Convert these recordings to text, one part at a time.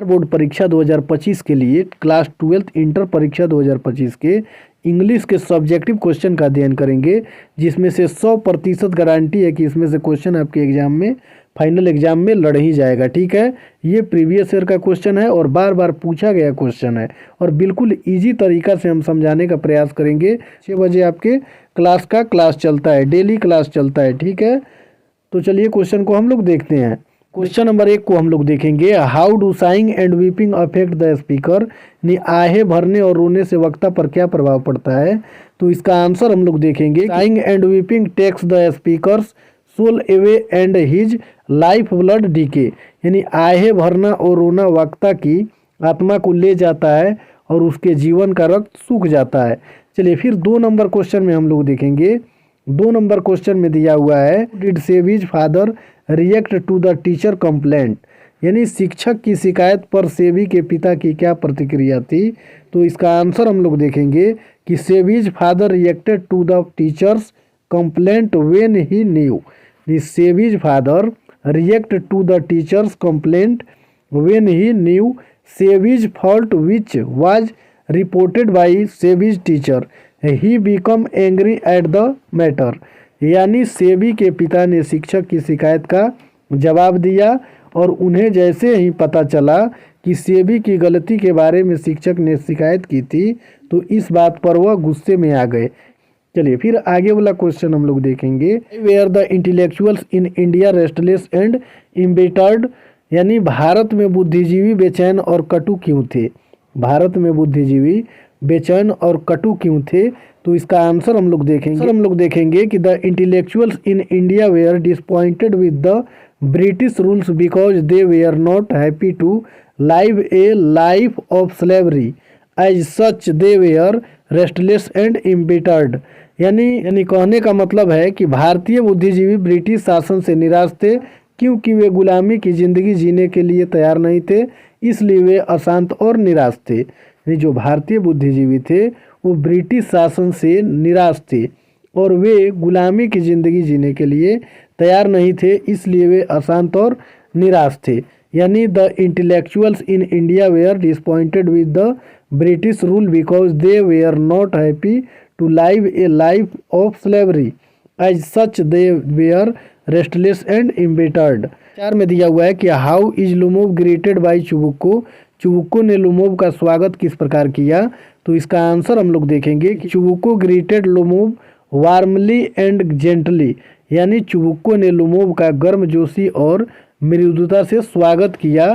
Board परीक्षा 2025 के लिए क्लास 12th इंटर परीक्षा 2025 के इंग्लिश के सब्जेक्टिव क्वेश्चन का अध्ययन करेंगे, जिसमें से 100% गारंटी है कि इसमें से क्वेश्चन आपके एग्जाम में, फाइनल एग्जाम में लड़ ही जाएगा। ठीक है, ये प्रीवियस ईयर का क्वेश्चन है और बार बार पूछा गया क्वेश्चन है और बिल्कुल ईजी तरीका से हम समझाने का प्रयास करेंगे। 6 बजे आपके क्लास चलता है, डेली क्लास चलता है। ठीक है, तो चलिए क्वेश्चन को हम लोग देखते हैं। क्वेश्चन नंबर 1 को हम लोग देखेंगे, how do saying and weeping affect the speaker, यानी आहे भरने और रोने से वक्ता पर क्या प्रभाव पड़ता है। तो इसका आंसर हम लोग देखेंगे, sighing and weeping takes the speakers soul away and his life blood decay, यानी आहे भरना और रोना वक्ता की आत्मा को ले जाता है और उसके जीवन का रक्त सूख जाता है। चलिए फिर 2 नंबर क्वेश्चन में हम लोग देखेंगे। 2 नंबर क्वेश्चन में दिया हुआ है, did Sevi's father react to the teacher complaint, यानी शिक्षक की शिकायत पर सेवी के पिता की क्या प्रतिक्रिया थी। तो इसका आंसर हम लोग देखेंगे कि Sevi's father reacted to the teacher's complaint when he knew, Sevi's father react to the teacher's complaint when he knew Sevi's fault which was reported by Sevi's teacher he become angry at the matter, यानी सेवी के पिता ने शिक्षक की शिकायत का जवाब दिया और उन्हें जैसे ही पता चला कि सेवी की गलती के बारे में शिक्षक ने शिकायत की थी, तो इस बात पर वह गुस्से में आ गए। चलिए फिर आगे वाला क्वेश्चन हम लोग देखेंगे, were the intellectuals in India restless and embittered, यानी भारत में बुद्धिजीवी बेचैन और कटु क्यों थे। भारत में बुद्धिजीवी बेचैन और कटु क्यों थे। तो इसका आंसर हम लोग देखेंगे कि the intellectuals in India were disappointed with the British rules because they were not happy to live a life of slavery as such they were restless and embittered, यानी कहने का मतलब है कि भारतीय बुद्धिजीवी ब्रिटिश शासन से निराश थे क्योंकि वे गुलामी की जिंदगी जीने के लिए तैयार नहीं थे, इसलिए वे अशांत और निराश थे। यानी जो भारतीय बुद्धिजीवी थे वो ब्रिटिश शासन से निराश थे और वे गुलामी की ज़िंदगी जीने के लिए तैयार नहीं थे, इसलिए वे अशांत और निराश थे। यानी the intellectuals in India were disappointed with the British rule because they were not happy to live a life of slavery as such they were restless and embittered. 4 में दिया हुआ है कि how is Lomov greeted by Chubukov, Chubukov ने Lomov का स्वागत किस प्रकार किया। तो इसका आंसर हम लोग देखेंगे कि चुबुक्को ग्रीटेड लुमोव वार्मली एंड जेंटली, यानी चुबुक्को ने लुमोव का गर्मजोशी और मृदुता से स्वागत किया।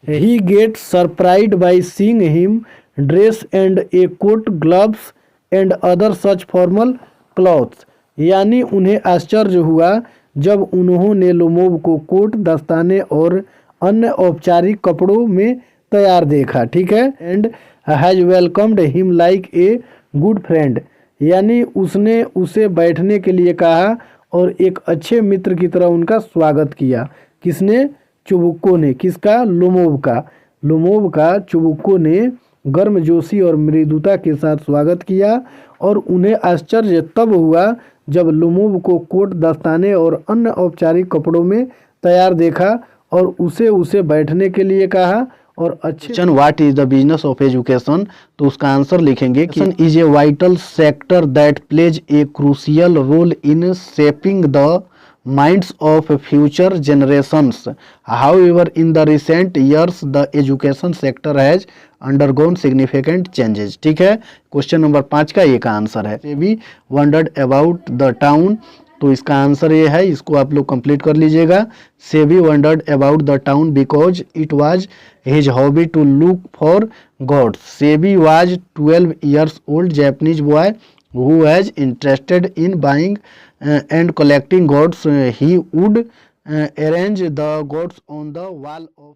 He get surprised by seeing him dress and a coat gloves and other such formal clothes, यानी उन्हें आश्चर्य हुआ जब उन्होंने लुमोव को कोट, दस्ताने और अन्य औपचारिक कपड़ों में तैयार देखा। ठीक है, and has welcomed him like a good friend, यानी उसने उसे बैठने के लिए कहा और एक अच्छे मित्र की तरह उनका स्वागत किया। किसने? चुबुक्को ने। किसका? लुमोव का। लुमोव का चुबुक्को ने गर्मजोशी और मृदुता के साथ स्वागत किया और उन्हें आश्चर्य तब हुआ जब लुमोव को कोट, दस्ताने और अन्य औपचारिक कपड़ों में तैयार देखा और उसे बैठने के लिए कहा और अच्छे। What is the business of education, तो उसका आंसर लिखेंगे कि is a vital sector that plays a crucial role in shaping the minds of future generations. However, in the recent years, the education sector has undergone significant changes. ठीक है, question number 5 का ये का answer है। सेवी wondered about the town, तो इसका answer ये है, इसको आप लोग कंप्लीट कर लीजिएगा। सेवी wondered about the town because it was his hobby to look for gods. Sevi was 12 years old Japanese boy who was interested in buying and collecting gods. He would arrange the gods on the wall of